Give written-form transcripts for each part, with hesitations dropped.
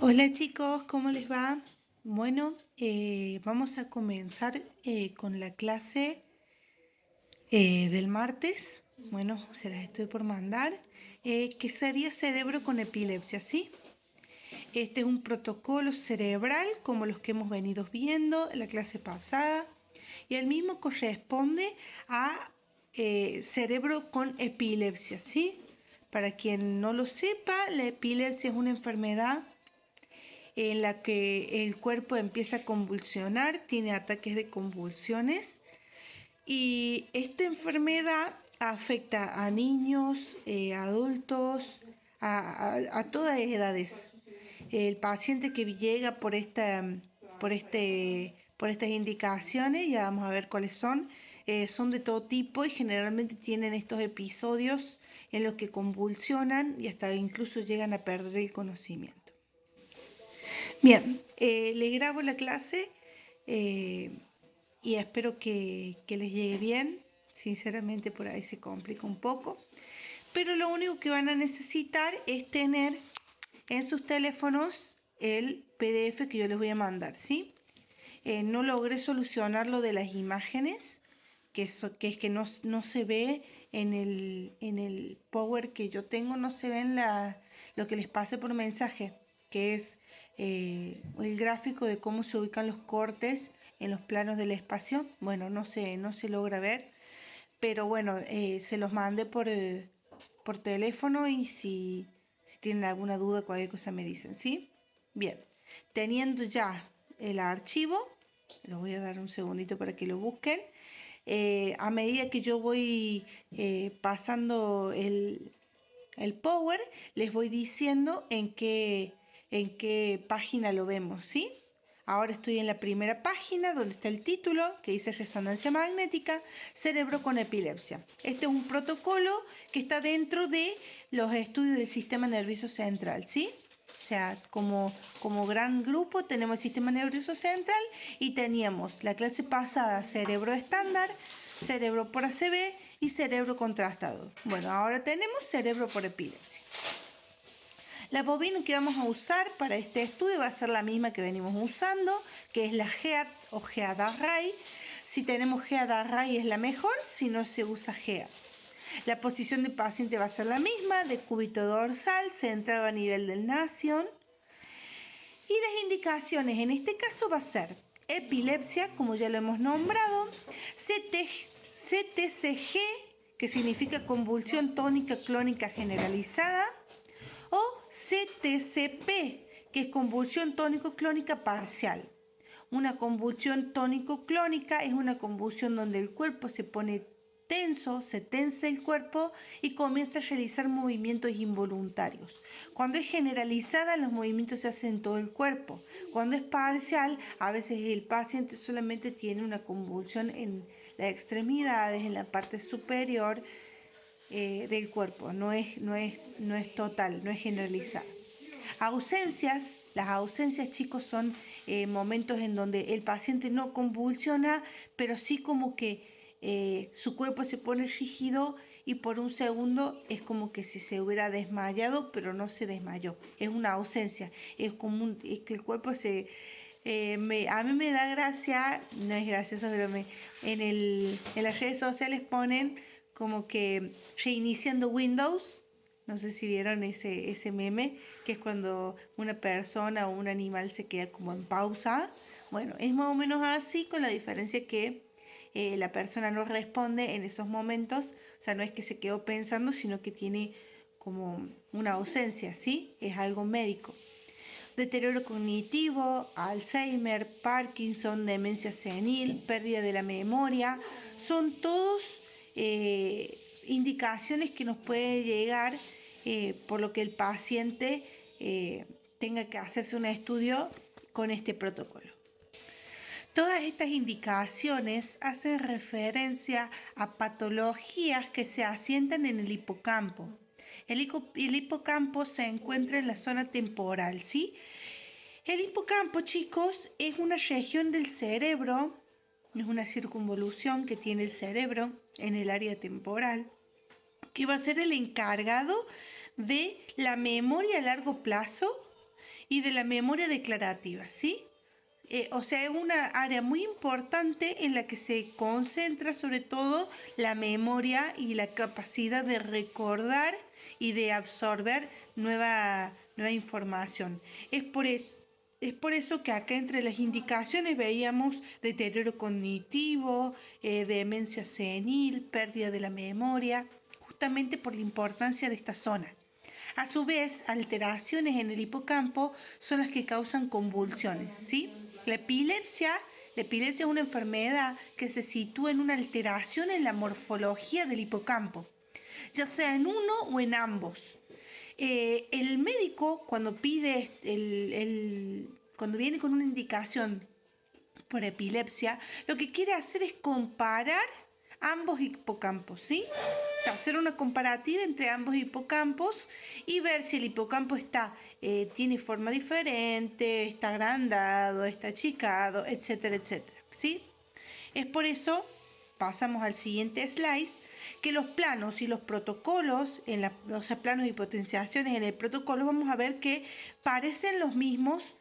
Hola chicos, ¿cómo les va? Bueno, vamos a comenzar con la clase del martes. Bueno, se las estoy por mandar. Que sería cerebro con epilepsia, ¿sí? Este es un protocolo cerebral como los que hemos venido viendo en la clase pasada. Y el mismo corresponde a cerebro con epilepsia, ¿sí? Para quien no lo sepa, la epilepsia es una enfermedad en la que el cuerpo empieza a convulsionar, tiene ataques de convulsiones y esta enfermedad afecta a niños, adultos, a todas edades. El paciente que llega por estas indicaciones, ya vamos a ver cuáles son de todo tipo y generalmente tienen estos episodios en los que convulsionan y hasta incluso llegan a perder el conocimiento. Bien, les grabo la clase y espero que les llegue bien. Sinceramente por ahí se complica un poco. Pero lo único que van a necesitar es tener en sus teléfonos el PDF que yo les voy a mandar, ¿sí? No logré solucionar lo de las imágenes, que es que no se ve en el Power que yo tengo, no se ve en lo que les pase por mensaje, que es el gráfico de cómo se ubican los cortes en los planos del espacio. Bueno, no se logra ver, pero bueno, se los mandé por teléfono y si tienen alguna duda, cualquier cosa me dicen, ¿sí? Bien, teniendo ya el archivo, les voy a dar un segundito para que lo busquen. A medida que yo voy pasando el Power, les voy diciendo en qué página lo vemos, ¿sí? Ahora estoy en la primera página donde está el título que dice resonancia magnética, cerebro con epilepsia. Este es un protocolo que está dentro de los estudios del sistema nervioso central, ¿sí? O sea, como gran grupo tenemos el sistema nervioso central y teníamos la clase pasada cerebro estándar, cerebro por ACV y cerebro contrastado. Bueno, ahora tenemos cerebro por epilepsia. La bobina que vamos a usar para este estudio va a ser la misma que venimos usando, que es la GEAD o GEAD Array. Si tenemos GEAD Array es la mejor, si no se usa GEAD. La posición del paciente va a ser la misma, de cúbito dorsal, centrado a nivel del nación. Y las indicaciones en este caso va a ser epilepsia, como ya lo hemos nombrado, CTCG, que significa convulsión tónica clónica generalizada, o CTCP, que es convulsión tónico-clónica parcial. Una convulsión tónico-clónica es una convulsión donde el cuerpo se pone tenso, se tensa el cuerpo y comienza a realizar movimientos involuntarios. Cuando es generalizada, los movimientos se hacen en todo el cuerpo. Cuando es parcial, a veces el paciente solamente tiene una convulsión en las extremidades, en la parte superior del cuerpo, no es total, no es generalizada. Ausencias, las ausencias, chicos, son momentos en donde el paciente no convulsiona, pero sí como que su cuerpo se pone rígido y por un segundo es como que si se hubiera desmayado, pero no se desmayó. Es una ausencia, es que el cuerpo se... a mí me da gracia, no es gracioso, pero en las redes sociales ponen como que reiniciando Windows. No sé si vieron ese meme, que es cuando una persona o un animal se queda como en pausa. Bueno, es más o menos así, con la diferencia que la persona no responde en esos momentos. O sea, no es que se quedó pensando, sino que tiene como una ausencia, ¿sí? Es algo médico. Deterioro cognitivo, Alzheimer, Parkinson, demencia senil, pérdida de la memoria, son todos indicaciones que nos puede llegar por lo que el paciente tenga que hacerse un estudio con este protocolo. Todas estas indicaciones hacen referencia a patologías que se asientan en el hipocampo. El hipocampo se encuentra en la zona temporal, ¿sí? El hipocampo, chicos, es una región del cerebro, es una circunvolución que tiene el cerebro en el área temporal, que va a ser el encargado de la memoria a largo plazo y de la memoria declarativa, ¿sí? O sea, es una área muy importante en la que se concentra sobre todo la memoria y la capacidad de recordar y de absorber nueva información. Es por eso que acá entre las indicaciones veíamos deterioro cognitivo, demencia senil, pérdida de la memoria, justamente por la importancia de esta zona. A su vez, alteraciones en el hipocampo son las que causan convulsiones, ¿sí? La epilepsia es una enfermedad que se sitúa en una alteración en la morfología del hipocampo, ya sea en uno o en ambos. El médico, cuando cuando viene con una indicación por epilepsia, lo que quiere hacer es comparar ambos hipocampos, ¿sí? O sea, hacer una comparativa entre ambos hipocampos y ver si el hipocampo tiene forma diferente, está agrandado, está achicado, etcétera, etcétera, ¿sí? Es por eso, pasamos al siguiente slide, que los planos y los protocolos, o sea, planos y potenciaciones en el protocolo, vamos a ver que parecen los mismos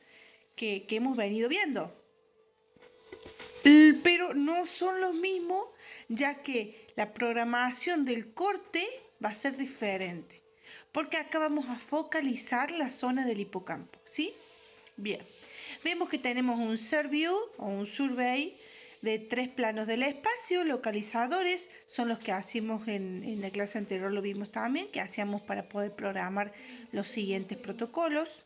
que hemos venido viendo. Pero no son los mismos, ya que la programación del corte va a ser diferente, porque acá vamos a focalizar la zona del hipocampo, ¿sí? Bien, vemos que tenemos un SurView o un survey de 3 planos del espacio. Localizadores son los que hacíamos en la clase anterior, lo vimos también, que hacíamos para poder programar los siguientes protocolos.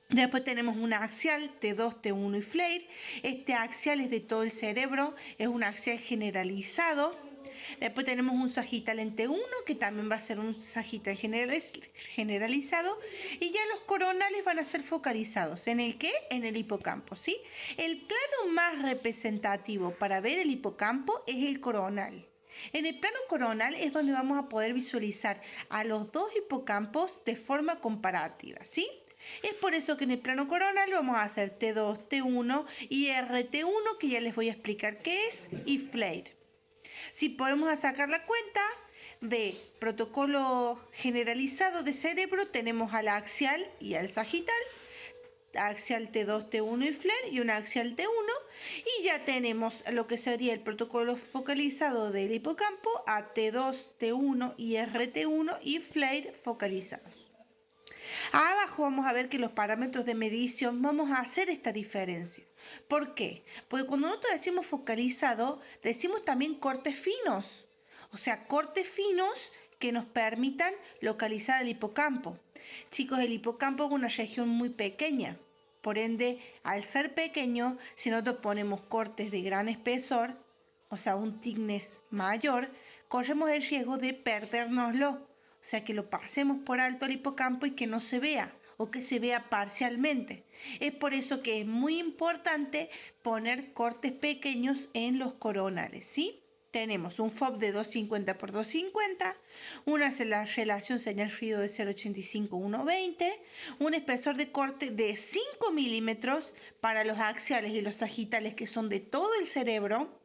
Después tenemos un axial, T2, T1 y FLAIR. Este axial es de todo el cerebro, es un axial generalizado. Después tenemos un sagital en T1, que también va a ser un sagital generalizado. Y ya los coronales van a ser focalizados. ¿En el qué? En el hipocampo, ¿sí? El plano más representativo para ver el hipocampo es el coronal. En el plano coronal es donde vamos a poder visualizar a los dos hipocampos de forma comparativa, ¿sí? Es por eso que en el plano coronal vamos a hacer T2, T1 y RT1, que ya les voy a explicar qué es, y FLAIR. Si podemos sacar la cuenta de protocolo generalizado de cerebro, tenemos al axial y al sagital, axial T2, T1 y FLAIR y un axial T1, y ya tenemos lo que sería el protocolo focalizado del hipocampo a T2, T1 y RT1 y FLAIR focalizados. Abajo vamos a ver que los parámetros de medición vamos a hacer esta diferencia. ¿Por qué? Porque cuando nosotros decimos focalizado, decimos también cortes finos. O sea, cortes finos que nos permitan localizar el hipocampo. Chicos, el hipocampo es una región muy pequeña. Por ende, al ser pequeño, si nosotros ponemos cortes de gran espesor, o sea, un thickness mayor, corremos el riesgo de perdérnoslo. O sea, que lo pasemos por alto al hipocampo y que no se vea o que se vea parcialmente. Es por eso que es muy importante poner cortes pequeños en los coronales, ¿sí? Tenemos un FOB de 250 por 250, una relación señal-ruido de 0,85 a 1,20, un espesor de corte de 5 milímetros para los axiales y los sagitales, que son de todo el cerebro,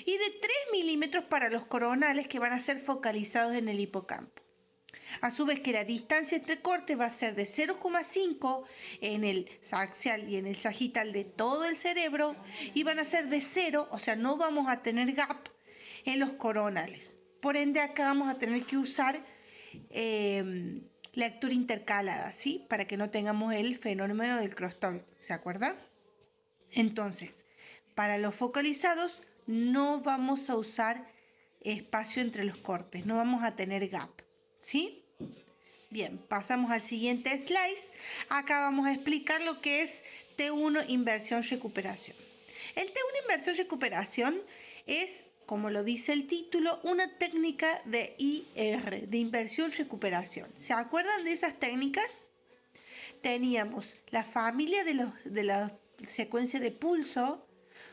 y de 3 milímetros para los coronales, que van a ser focalizados en el hipocampo. A su vez que la distancia entre cortes va a ser de 0,5 en el axial y en el sagital de todo el cerebro, y van a ser de 0, o sea, no vamos a tener gap en los coronales. Por ende, acá vamos a tener que usar lectura intercalada, ¿sí? Para que no tengamos el fenómeno del crosstalk, ¿se acuerda? Entonces, para los focalizados no vamos a usar espacio entre los cortes, no vamos a tener gap, ¿sí? Bien, pasamos al siguiente slide. Acá vamos a explicar lo que es T1 inversión-recuperación. El T1 inversión-recuperación es, como lo dice el título, una técnica de IR, de inversión-recuperación. ¿Se acuerdan de esas técnicas? Teníamos la familia de la secuencia de pulso,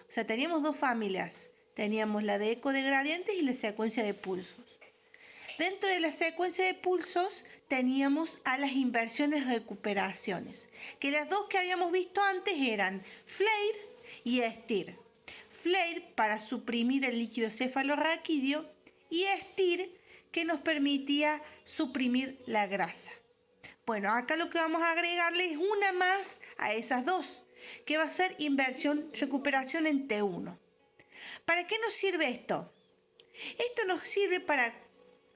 o sea, teníamos dos familias. Teníamos la de eco de gradientes y la secuencia de pulsos. Dentro de la secuencia de pulsos teníamos a las inversiones-recuperaciones, que las dos que habíamos visto antes eran FLAIR y STIR. FLAIR para suprimir el líquido cefalorraquídeo y STIR que nos permitía suprimir la grasa. Bueno, acá lo que vamos a agregarle es una más a esas dos, que va a ser recuperación en T1. ¿Para qué nos sirve esto? Esto nos sirve para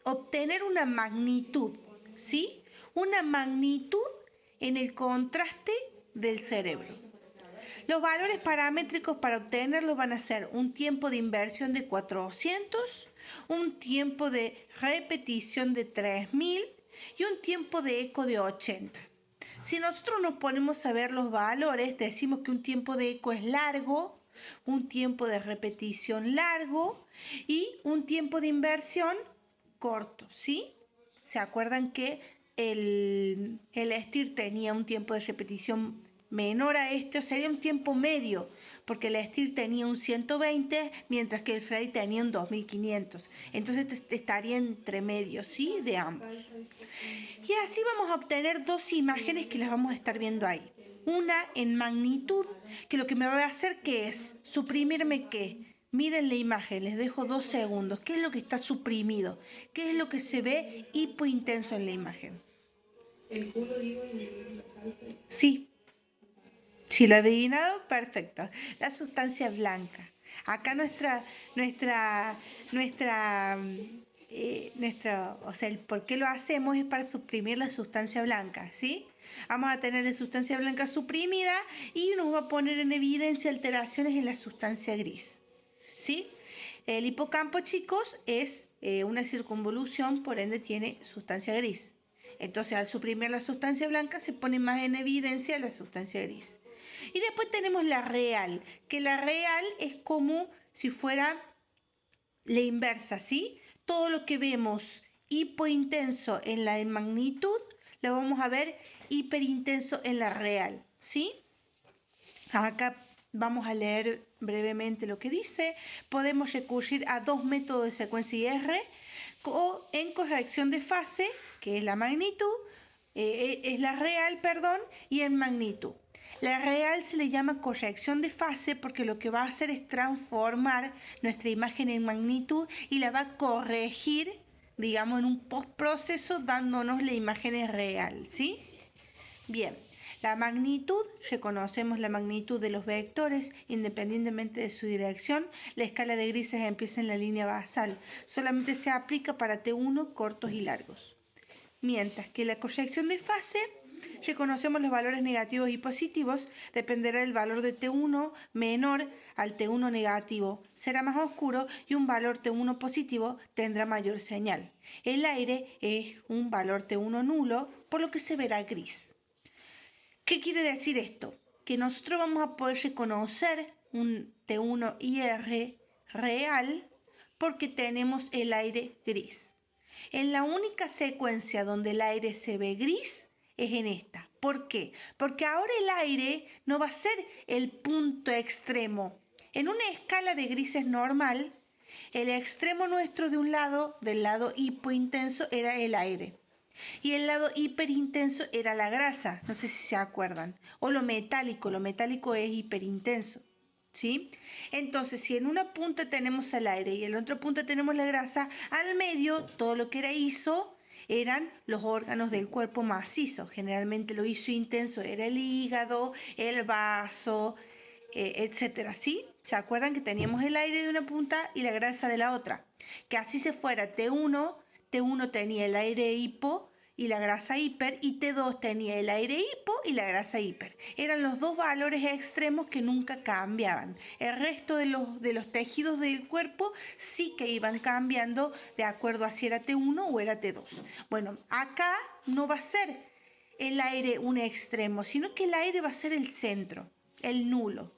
obtener una magnitud, ¿sí? Una magnitud en el contraste del cerebro. Los valores paramétricos para obtenerlos van a ser un tiempo de inversión de 400, un tiempo de repetición de 3000 y un tiempo de eco de 80. Si nosotros nos ponemos a ver los valores, decimos que un tiempo de eco es largo, un tiempo de repetición largo y un tiempo de inversión corto, ¿sí? ¿Se acuerdan que el STIR tenía un tiempo de repetición menor a este? O sería un tiempo medio, porque el STIR tenía un 120, mientras que el Frey tenía un 2500. Entonces estaría entre medio, ¿sí? De ambos. Y así vamos a obtener dos imágenes que las vamos a estar viendo ahí. Una en magnitud, que lo que me va a hacer, ¿qué es? Suprimirme, ¿qué? Miren la imagen, les dejo 2 segundos. ¿Qué es lo que está suprimido? ¿Qué es lo que se ve hipointenso en la imagen? El culo, digo, y la cabeza. Sí. Si lo he adivinado, perfecto. La sustancia blanca. Acá o sea, el por qué lo hacemos es para suprimir la sustancia blanca, ¿sí? Vamos a tener la sustancia blanca suprimida y nos va a poner en evidencia alteraciones en la sustancia gris, ¿sí? El hipocampo, chicos, es una circunvolución, por ende tiene sustancia gris. Entonces, al suprimir la sustancia blanca, se pone más en evidencia la sustancia gris. Y después tenemos la real, que la real es como si fuera la inversa, ¿sí? Todo lo que vemos hipointenso en la de magnitud, lo vamos a ver hiperintenso en la real, ¿sí? Acá vamos a leer brevemente lo que dice. Podemos recurrir a dos métodos de secuencia IR o en corrección de fase, que es la magnitud, es la real, perdón, y en magnitud. La real se le llama corrección de fase porque lo que va a hacer es transformar nuestra imagen en magnitud y la va a corregir, digamos, en un postproceso dándonos la imagen real, ¿sí? Bien, la magnitud, reconocemos la magnitud de los vectores independientemente de su dirección. La escala de grises empieza en la línea basal, solamente se aplica para T1 cortos y largos. Mientras que la corrección de fase, reconocemos los valores negativos y positivos, dependerá del valor de T1 menor al T1 negativo, será más oscuro y un valor T1 positivo tendrá mayor señal. El aire es un valor T1 nulo, por lo que se verá gris. ¿Qué quiere decir esto? Que nosotros vamos a poder reconocer un T1 IR real porque tenemos el aire gris. En la única secuencia donde el aire se ve gris es en esta. ¿Por qué? Porque ahora el aire no va a ser el punto extremo. En una escala de grises normal, el extremo nuestro de un lado, del lado hipointenso, era el aire. Y el lado hiperintenso era la grasa, no sé si se acuerdan. O lo metálico es hiperintenso, ¿sí? Entonces, si en una punta tenemos el aire y en la otra punta tenemos la grasa, al medio todo lo que era iso eran los órganos del cuerpo macizo. Generalmente lo isointenso era el hígado, el vaso, etcétera, ¿sí? ¿Se acuerdan que teníamos el aire de una punta y la grasa de la otra? Que así se fuera T1 tenía el aire hipo y la grasa hiper, y T2 tenía el aire hipo y la grasa hiper. Eran los dos valores extremos que nunca cambiaban. El resto de los tejidos del cuerpo sí que iban cambiando de acuerdo a si era T1 o era T2. Bueno, acá no va a ser el aire un extremo, sino que el aire va a ser el centro, el nulo.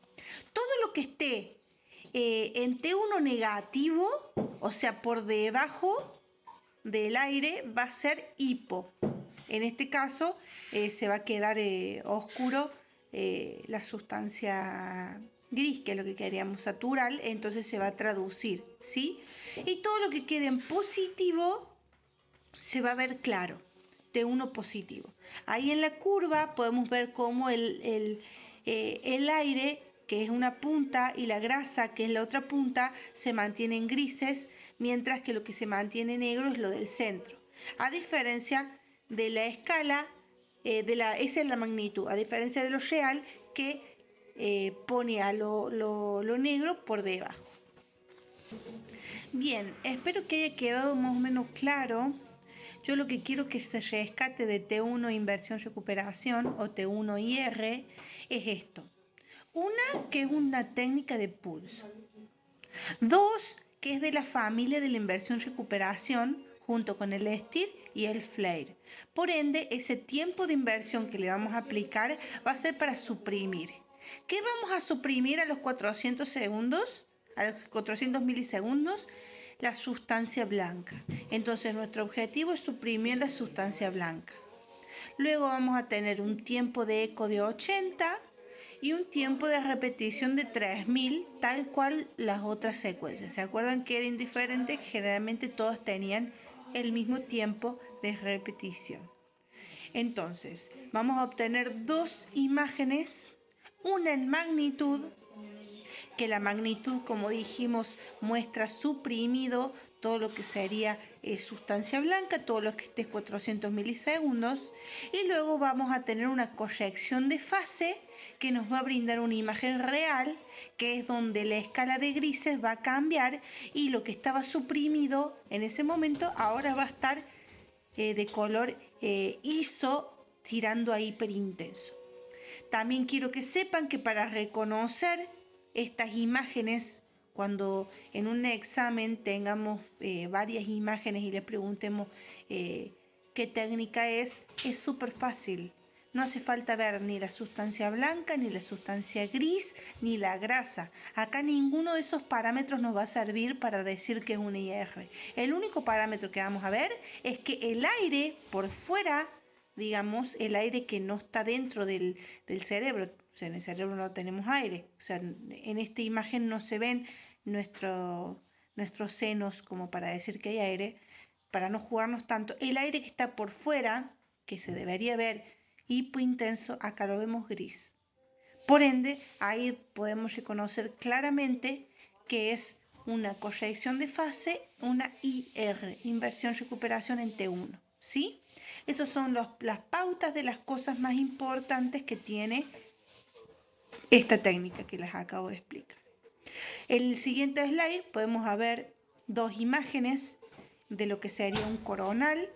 Todo lo que esté en T1 negativo, o sea, por debajo del aire, va a ser hipo. En este caso se va a quedar oscuro la sustancia gris, que es lo que queríamos saturar, entonces se va a traducir, ¿sí? Y todo lo que quede en positivo se va a ver claro, T1 positivo. Ahí en la curva podemos ver cómo el aire, que es una punta, y la grasa, que es la otra punta, se mantienen grises, mientras que lo que se mantiene negro es lo del centro. A diferencia de la escala esa es la magnitud, a diferencia de lo real que pone a lo negro por debajo. Bien, espero que haya quedado más o menos claro. Yo lo que quiero que se rescate de T1 inversión recuperación o T1 IR es esto. Una, que es una técnica de pulso. Dos, que es de la familia de la inversión recuperación junto con el STIR y el FLAIR. Por ende, ese tiempo de inversión que le vamos a aplicar va a ser para suprimir. ¿Qué vamos a suprimir a los 400 segundos? A los 400 milisegundos, la sustancia blanca. Entonces, nuestro objetivo es suprimir la sustancia blanca. Luego vamos a tener un tiempo de eco de 80 y un tiempo de repetición de 3000, tal cual las otras secuencias. ¿Se acuerdan que era indiferente? Generalmente todos tenían el mismo tiempo de repetición. Entonces, vamos a obtener dos imágenes, una en magnitud, que la magnitud, como dijimos, muestra suprimido todo lo que sería sustancia blanca, todo lo que esté 400 milisegundos, y luego vamos a tener una corrección de fase que nos va a brindar una imagen real, que es donde la escala de grises va a cambiar y lo que estaba suprimido en ese momento ahora va a estar de color ISO tirando a hiperintenso. También quiero que sepan que para reconocer estas imágenes, cuando en un examen tengamos varias imágenes y le preguntemos qué técnica es súper fácil. No hace falta ver ni la sustancia blanca, ni la sustancia gris, ni la grasa. Acá ninguno de esos parámetros nos va a servir para decir que es una IR. El único parámetro que vamos a ver es que el aire por fuera, digamos, el aire que no está dentro del cerebro, o sea, en el cerebro no tenemos aire, o sea, en esta imagen no se ven nuestros senos como para decir que hay aire, para no jugarnos tanto. El aire que está por fuera, que se debería ver hipointenso, acá lo vemos gris. Por ende, ahí podemos reconocer claramente que es una corrección de fase, una IR, inversión recuperación en T1, ¿sí? Esas son las pautas de las cosas más importantes que tiene esta técnica que les acabo de explicar. En el siguiente slide podemos ver dos imágenes de lo que sería un coronal.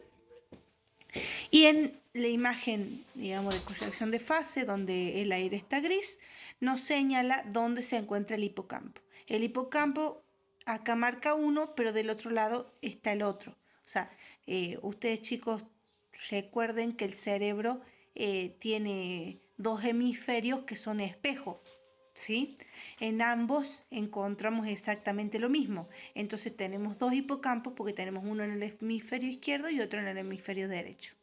Y en la imagen, digamos, de corrección de fase, donde el aire está gris, nos señala dónde se encuentra el hipocampo. El hipocampo acá marca uno, pero del otro lado está el otro. O sea, ustedes chicos recuerden que el cerebro tiene dos hemisferios que son espejos, ¿sí? En ambos encontramos exactamente lo mismo. Entonces tenemos dos hipocampos porque tenemos uno en el hemisferio izquierdo y otro en el hemisferio derecho.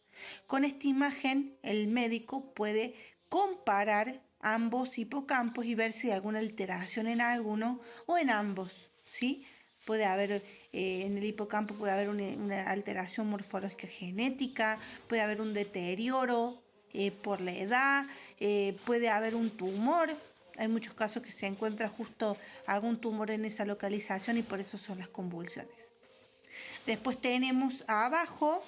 Con esta imagen el médico puede comparar ambos hipocampos y ver si hay alguna alteración en alguno o en ambos, ¿sí? Puede haber en el hipocampo puede haber una alteración morfológica genética, puede haber un deterioro por la edad, puede haber un tumor. Hay muchos casos que se encuentra justo algún tumor en esa localización y por eso son las convulsiones. Después tenemos abajo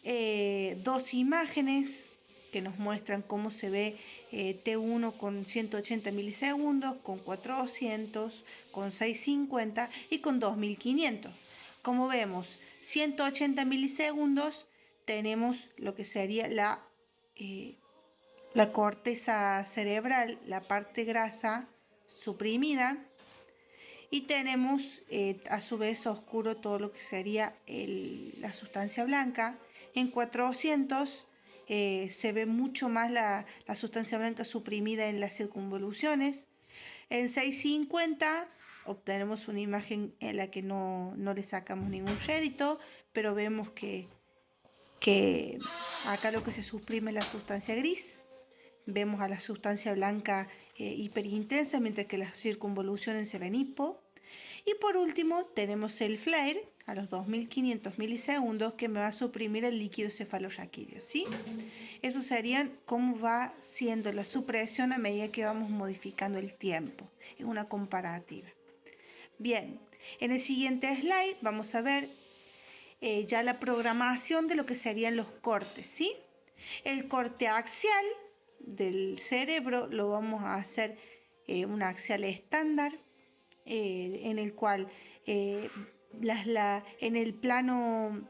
dos imágenes que nos muestran cómo se ve T1 con 180 milisegundos, con 400, con 650 y con 2500. Como vemos, 180 milisegundos tenemos lo que sería la corteza cerebral, la parte grasa suprimida, y tenemos a su vez oscuro todo lo que sería la sustancia blanca. En 400 se ve mucho más la sustancia blanca suprimida en las circunvoluciones. En 650 obtenemos una imagen en la que no le sacamos ningún rédito, pero vemos que acá lo que se suprime es la sustancia gris. Vemos a la sustancia blanca hiperintensa, mientras que las circunvoluciones se ven hipo. Y por último tenemos el FLAIR a los 2500 milisegundos, que me va a suprimir el líquido cefalorraquídeo, ¿sí? Eso serían cómo va siendo la supresión a medida que vamos modificando el tiempo. Es una comparativa. Bien, en el siguiente slide vamos a ver ya la programación de lo que serían los cortes, ¿sí? El corte axial del cerebro lo vamos a hacer un axial estándar, en el cual en el plano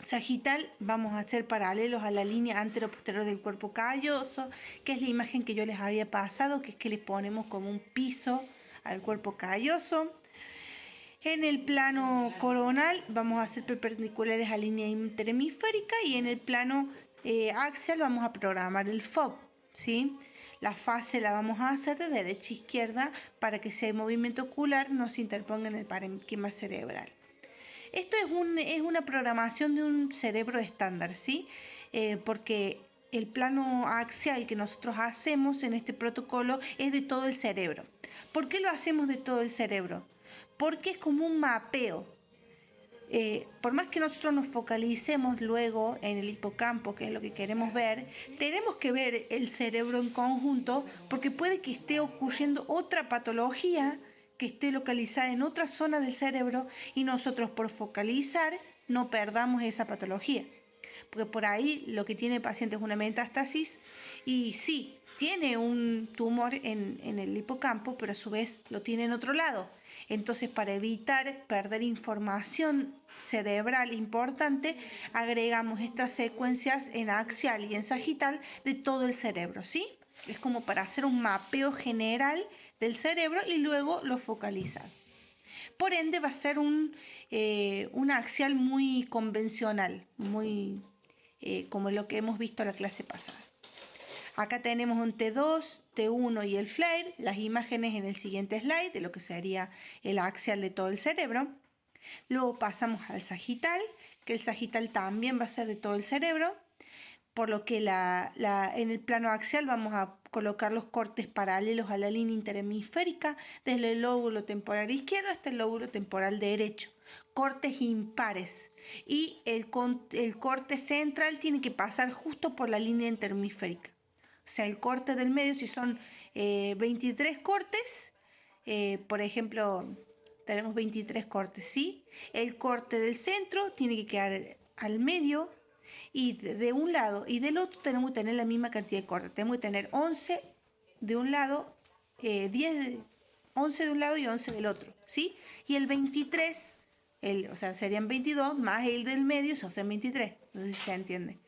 sagital vamos a hacer paralelos a la línea antero-posterior del cuerpo calloso, que es la imagen que yo les había pasado, que es que le ponemos como un piso al cuerpo calloso. En el plano coronal vamos a hacer perpendiculares a la línea interhemisférica, y en el plano axial vamos a programar el FOB, ¿sí? La fase la vamos a hacer de derecha a izquierda para que ese movimiento ocular no se interponga en el parénquima cerebral. Esto es una programación de un cerebro estándar, ¿sí? Porque el plano axial que nosotros hacemos en este protocolo es de todo el cerebro. ¿Por qué lo hacemos de todo el cerebro? Porque es como un mapeo. Por más que nosotros nos focalicemos luego en el hipocampo, que es lo que queremos ver, tenemos que ver el cerebro en conjunto, porque puede que esté ocurriendo otra patología que esté localizada en otra zona del cerebro, y nosotros por focalizar no perdamos esa patología. Porque por ahí lo que tiene el paciente es una metástasis, y sí, tiene un tumor en el hipocampo, pero a su vez lo tiene en otro lado. Entonces, para evitar perder información cerebral importante, agregamos estas secuencias en axial y en sagital de todo el cerebro, ¿sí? Es como para hacer un mapeo general del cerebro y luego lo focalizar. Por ende, va a ser un axial muy convencional, muy como lo que hemos visto en la clase pasada. Acá tenemos un T2, T1 y el flare, las imágenes en el siguiente slide de lo que sería el axial de todo el cerebro. Luego pasamos al sagital, que el sagital también va a ser de todo el cerebro, por lo que en el plano axial vamos a colocar los cortes paralelos a la línea interhemisférica desde el lóbulo temporal izquierdo hasta el lóbulo temporal derecho. Cortes impares, y el corte central tiene que pasar justo por la línea interhemisférica. O sea, el corte del medio, si son 23 cortes, por ejemplo, tenemos 23 cortes, ¿sí? El corte del centro tiene que quedar al medio, y de un lado y del otro tenemos que tener la misma cantidad de cortes. Tenemos que tener 11 de un lado, 11 de un lado y 11 del otro, ¿sí? Y el 23, o sea, serían 22 más el del medio, se hacen 23. No sé si se entiende.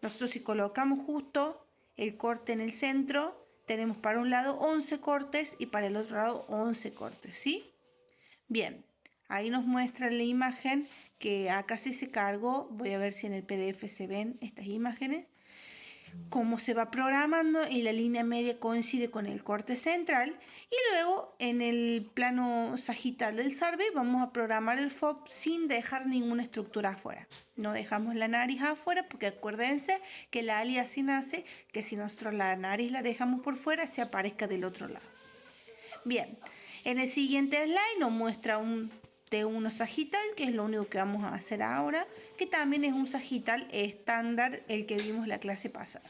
Nosotros, si colocamos justo el corte en el centro, tenemos para un lado 11 cortes y para el otro lado 11 cortes, ¿sí? Bien, ahí nos muestra la imagen que acá sí se cargó. Voy a ver si en el PDF se ven estas imágenes. Cómo se va programando, y la línea media coincide con el corte central. Y luego en el plano sagital del SARVE vamos a programar el FOB sin dejar ninguna estructura afuera. No dejamos la nariz afuera, porque acuérdense que la ALI así nace, que si nosotros la nariz la dejamos por fuera, se aparezca del otro lado. Bien, en el siguiente slide nos muestra un T1 sagital, que es lo único que vamos a hacer ahora, que también es un sagital estándar, el que vimos la clase pasada.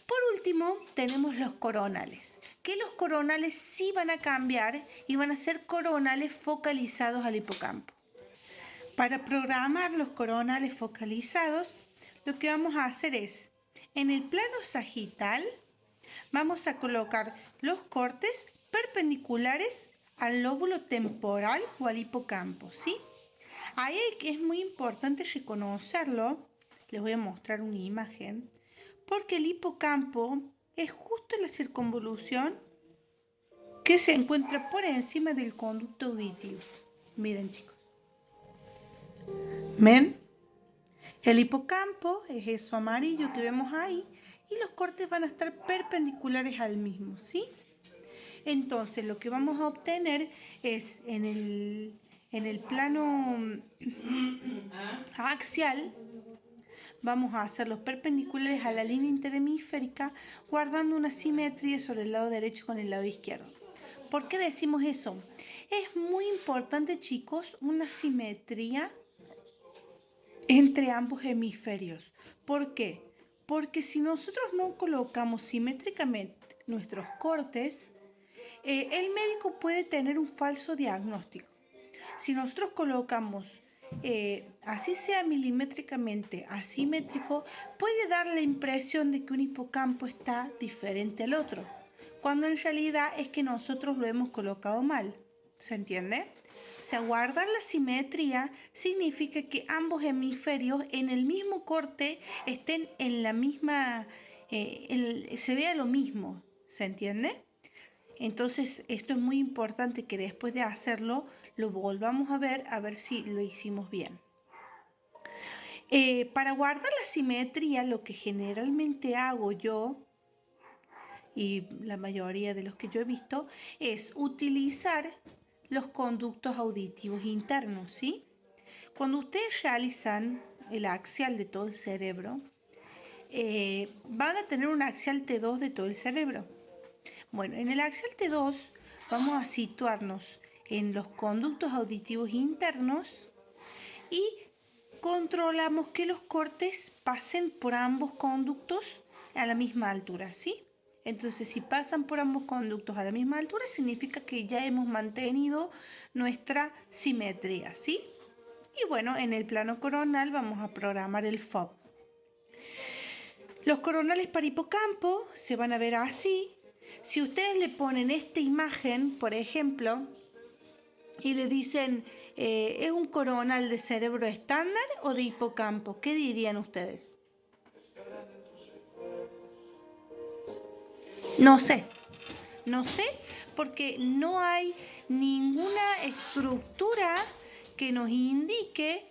Por último, tenemos los coronales, que los coronales sí van a cambiar y van a ser coronales focalizados al hipocampo. Para programar los coronales focalizados, lo que vamos a hacer es, en el plano sagital, vamos a colocar los cortes perpendiculares al lóbulo temporal o al hipocampo, ¿sí? Ahí es muy importante reconocerlo. Les voy a mostrar una imagen, porque el hipocampo es justo la circunvolución que se encuentra por encima del conducto auditivo. Miren, chicos. ¿Ven? El hipocampo es eso amarillo que vemos ahí, y los cortes van a estar perpendiculares al mismo, ¿sí? Entonces, lo que vamos a obtener es en el plano axial, vamos a hacer los perpendiculares a la línea interhemisférica, guardando una simetría sobre el lado derecho con el lado izquierdo. ¿Por qué decimos eso? Es muy importante, chicos, una simetría entre ambos hemisferios. ¿Por qué? Porque si nosotros no colocamos simétricamente nuestros cortes, el médico puede tener un falso diagnóstico. Si nosotros colocamos así sea milimétricamente asimétrico, puede dar la impresión de que un hipocampo está diferente al otro, cuando en realidad es que nosotros lo hemos colocado mal. ¿Se entiende? O sea, guardar la simetría significa que ambos hemisferios en el mismo corte estén en la misma, se vea lo mismo. ¿Se entiende? Entonces, esto es muy importante que después de hacerlo lo volvamos a ver si lo hicimos bien. Para guardar la simetría, lo que generalmente hago yo, y la mayoría de los que yo he visto, es utilizar los conductos auditivos internos, ¿sí? Cuando ustedes realizan el axial de todo el cerebro, van a tener un axial T2 de todo el cerebro. Bueno, en el axial T2 vamos a situarnos en los conductos auditivos internos y controlamos que los cortes pasen por ambos conductos a la misma altura, ¿sí? Entonces, si pasan por ambos conductos a la misma altura, significa que ya hemos mantenido nuestra simetría, ¿sí? Y bueno, en el plano coronal vamos a programar el FOB. Los coronales para hipocampo se van a ver así. Si ustedes le ponen esta imagen, por ejemplo, y le dicen, ¿es un coronal de cerebro estándar o de hipocampo? ¿Qué dirían ustedes? No sé porque no hay ninguna estructura que nos indique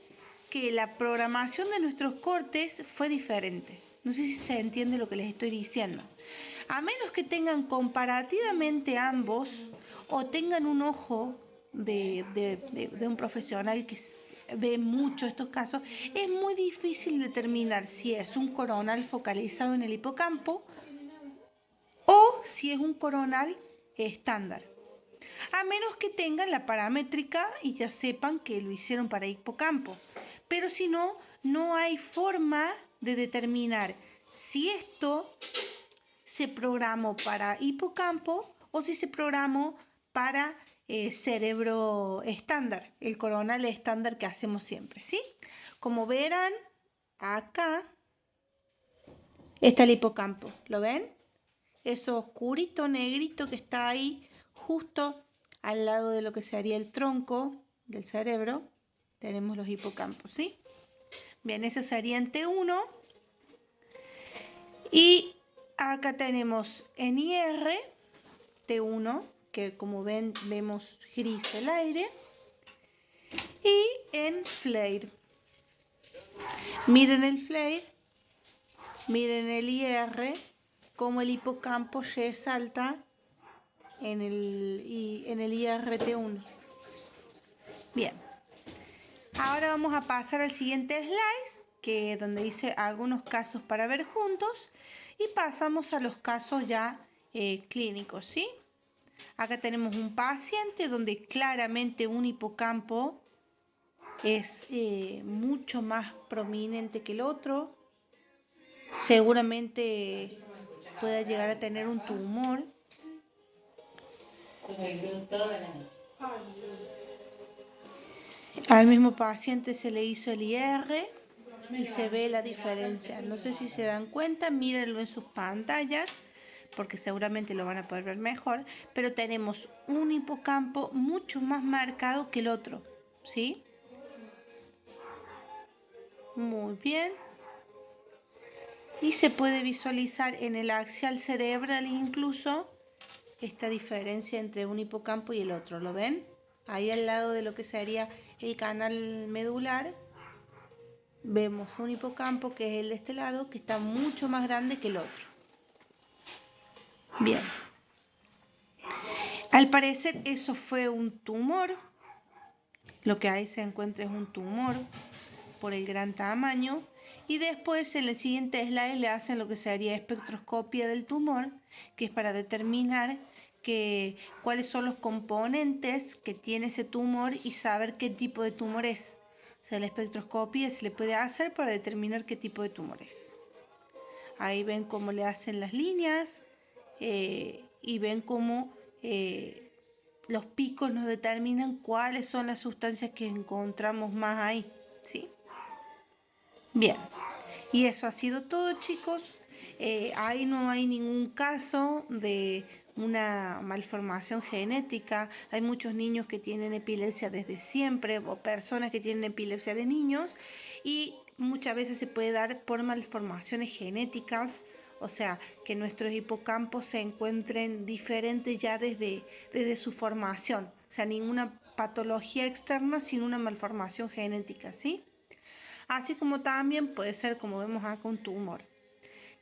que la programación de nuestros cortes fue diferente. No sé si se entiende lo que les estoy diciendo. A menos que tengan comparativamente ambos o tengan un ojo de un profesional que ve mucho estos casos, es muy difícil determinar si es un coronal focalizado en el hipocampo o si es un coronal estándar. A menos que tengan la paramétrica y ya sepan que lo hicieron para hipocampo. Pero si no, no hay forma de determinar si esto se programó para hipocampo o si se programó para cerebro estándar, el coronal estándar que hacemos siempre, ¿sí? Como verán, acá está el hipocampo, ¿lo ven? Eso oscurito, negrito que está ahí, justo al lado de lo que sería el tronco del cerebro, tenemos los hipocampos, ¿sí? Bien, eso sería en T1. Y acá tenemos en IR, T1, que como ven, vemos gris el aire. Y en FLAIR. Miren el FLAIR, miren el IR, como el hipocampo resalta en el IRT1. Bien, ahora vamos a pasar al siguiente slide, que es donde dice algunos casos para ver juntos, y pasamos a los casos ya clínicos, ¿sí? Acá tenemos un paciente donde claramente un hipocampo es mucho más prominente que el otro. Seguramente pueda llegar a tener un tumor. Al mismo paciente se le hizo el IR y se ve la diferencia. No sé si se dan cuenta, mírenlo en sus pantallas, porque seguramente lo van a poder ver mejor, pero tenemos un hipocampo mucho más marcado que el otro, ¿sí? Muy bien. Y se puede visualizar en el axial cerebral incluso esta diferencia entre un hipocampo y el otro, ¿lo ven? Ahí al lado de lo que sería el canal medular, vemos un hipocampo que es el de este lado, que está mucho más grande que el otro. Bien. Al parecer eso fue un tumor. Lo que ahí se encuentra es un tumor por el gran tamaño. Y después en el siguiente slide le hacen lo que sería espectroscopia del tumor, que es para determinar cuáles son los componentes que tiene ese tumor y saber qué tipo de tumor es. O sea, la espectroscopia se le puede hacer para determinar qué tipo de tumor es. Ahí ven cómo le hacen las líneas y ven cómo los picos nos determinan cuáles son las sustancias que encontramos más ahí, ¿sí? Bien, y eso ha sido todo, chicos. Ahí no hay ningún caso de una malformación genética. Hay muchos niños que tienen epilepsia desde siempre o personas que tienen epilepsia de niños y muchas veces se puede dar por malformaciones genéticas, o sea, que nuestros hipocampos se encuentren diferentes ya desde su formación. O sea, ninguna patología externa, sino una malformación genética, ¿sí? Así como también puede ser, como vemos acá, un tumor.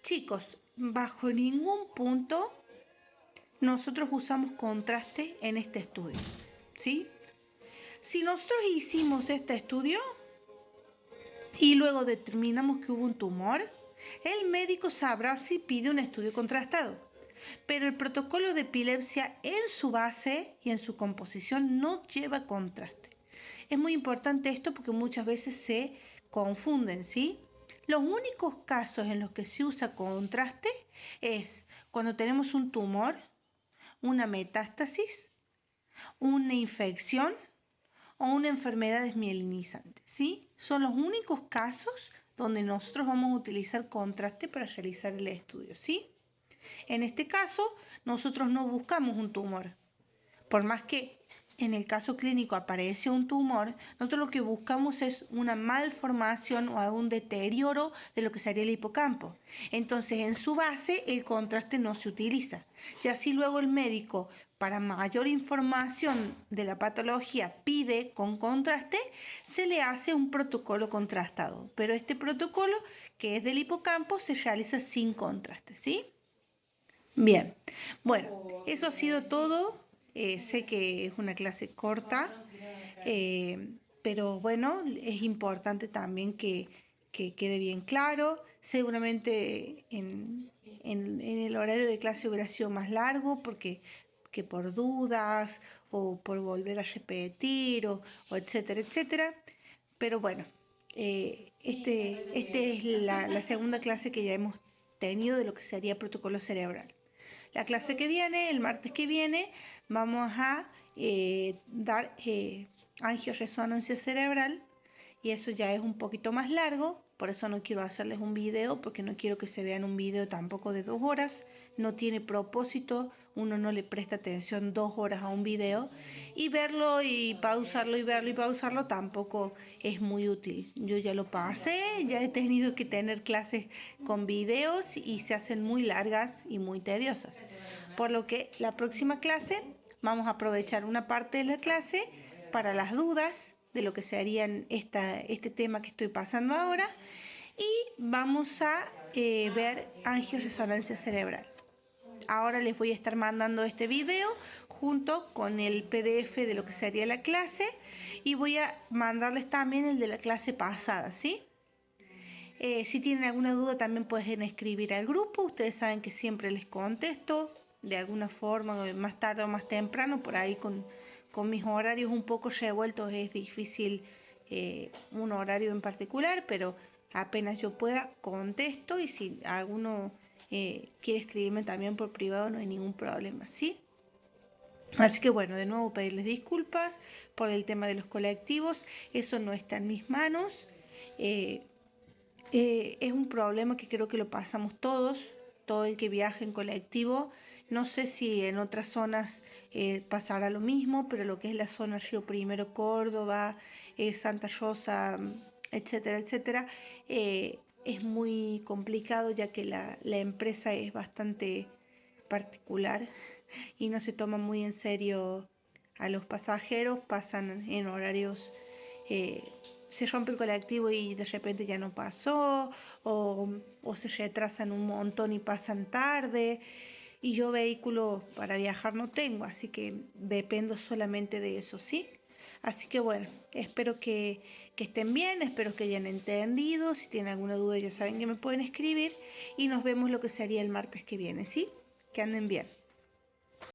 Chicos, bajo ningún punto nosotros usamos contraste en este estudio, ¿sí? Si nosotros hicimos este estudio y luego determinamos que hubo un tumor, el médico sabrá si pide un estudio contrastado. Pero el protocolo de epilepsia en su base y en su composición no lleva contraste. Es muy importante esto porque muchas veces se confunden, ¿sí? Los únicos casos en los que se usa contraste es cuando tenemos un tumor, una metástasis, una infección o una enfermedad desmielinizante, ¿sí? Son los únicos casos donde nosotros vamos a utilizar contraste para realizar el estudio, ¿sí? En este caso, nosotros no buscamos un tumor. Por más que en el caso clínico aparece un tumor, nosotros lo que buscamos es una malformación o algún deterioro de lo que sería el hipocampo. Entonces, en su base, el contraste no se utiliza. Y así luego el médico, para mayor información de la patología, pide con contraste, se le hace un protocolo contrastado. Pero este protocolo, que es del hipocampo, se realiza sin contraste, ¿sí? Bien, bueno, eso ha sido todo. Sé que es una clase corta, pero bueno, es importante también que quede bien claro. Seguramente en el horario de clase hubiera sido más largo porque que por dudas o por volver a repetir o etcétera, etcétera. Pero bueno, este es la segunda clase que ya hemos tenido de lo que sería protocolo cerebral. La clase que viene, el martes que viene, vamos a dar angioresonancia cerebral y eso ya es un poquito más largo, por eso no quiero hacerles un video, porque no quiero que se vean un video tampoco de 2 horas, no tiene propósito, uno no le presta atención 2 horas a un video y verlo y pausarlo y verlo y pausarlo tampoco es muy útil. Yo ya lo pasé, ya he tenido que tener clases con videos y se hacen muy largas y muy tediosas. Por lo que la próxima clase vamos a aprovechar una parte de la clase para las dudas de lo que serían este tema que estoy pasando ahora y vamos a ver angioresonancia cerebral. Ahora les voy a estar mandando este video junto con el PDF de lo que sería la clase y voy a mandarles también el de la clase pasada, ¿sí? Si tienen alguna duda también pueden escribir al grupo, ustedes saben que siempre les contesto de alguna forma, más tarde o más temprano, por ahí con mis horarios un poco revueltos es difícil un horario en particular, pero apenas yo pueda contesto y si alguno quiere escribirme también por privado no hay ningún problema, ¿sí? Así que bueno, de nuevo pedirles disculpas por el tema de los colectivos, eso no está en mis manos. Es un problema que creo que lo pasamos todos, todo el que viaja en colectivo. No sé si en otras zonas pasará lo mismo, pero lo que es la zona Río Primero, Córdoba, Santa Rosa, etcétera, etcétera, es muy complicado ya que la empresa es bastante particular y no se toma muy en serio a los pasajeros, pasan en horarios se rompe el colectivo y de repente ya no pasó, o se retrasan un montón y pasan tarde. Y yo vehículo para viajar no tengo, así que dependo solamente de eso, ¿sí? Así que bueno, espero que estén bien, espero que hayan entendido. Si tienen alguna duda ya saben que me pueden escribir y nos vemos lo que sería el martes que viene, ¿sí? Que anden bien.